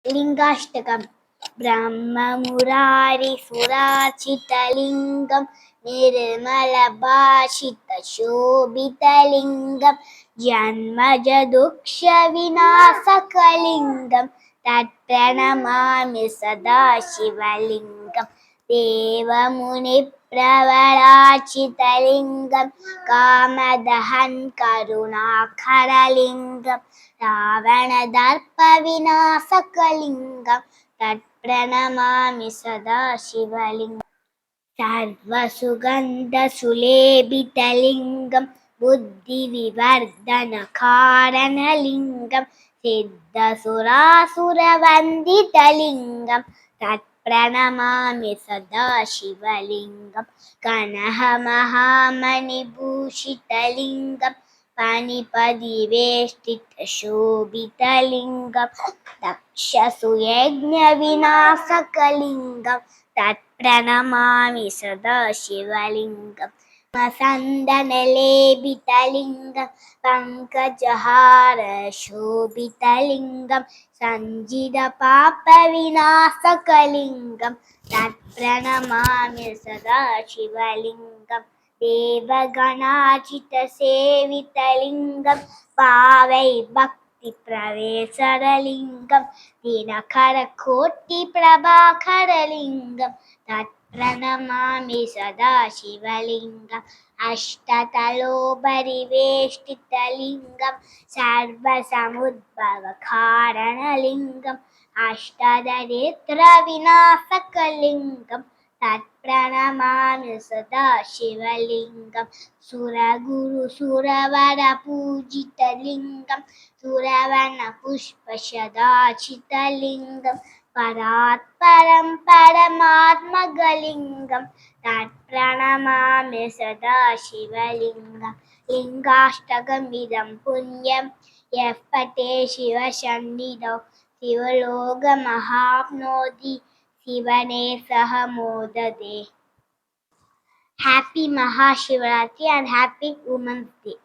लिङ्गाष्टकम् ब्रह्ममुरारिसुराचितलिङ्गं निर्मलभाषितशोभितलिङ्गं जन्मजदुःखविनाशकलिङ्गं तत्प्रणमामि सदा शिवलिङ्गं देवमुनिप्रवराचितलिङ्गं कामदहन् करुणाकरलिङ्गं रावणदर्पविनाशकलिङ्गं तत्प्रणमामि सदा शिवलिङ्गम् सर्वसुगन्धसुलेपितलिङ्गं बुद्धिविवर्धनकारणलिङ्गं सिद्धसुरासुरवन्दितलिङ्गं तत्प्रणमामि सदा शिवलिङ्गं कनहमहामणिभूषितलिङ्गं पाणिपदिवेष्टितशोभितलिङ्गं दक्षसुयज्ञविनाशकलिङ्गं तत्प्रणमामि सदा शिवलिङ्गं मसन्दनलेपितलिङ्गं पङ्कजहारशोभितलिङ्गं सञ्जितपापविनाशकलिङ्गं तत्प्रणमामि सदा शिवलिङ्गं देवगणार्चितसेवितलिङ्गं पावै भक्तिप्रवेशरलिङ्गं दिनकरकोटिप्रभाकरलिङ्गं तत्प्रणमामि सदा शिवलिङ्गम् अष्टतलोपरिवेष्टितलिङ्गं सर्वसमुद्भवकारणलिङ्गम् अष्टदरिद्रविनाशकलिङ्गं तत्प्रणमामि सदा शिवलिङ्गं सुरगुरुसुरवरपूजितलिङ्गं सुरवनपुष्पसदाचितलिङ्गं परात्परं परमात्मगलिङ्गं तत्प्रणमामि सदा शिवलिङ्गं लिङ्गाष्टकमिदं पुण्यं यः पठे शिवसन्निधौ शिवलोकमहाप्नोति शिवने सह मोदते. Happy Mahashivratri and Happy Women's Day.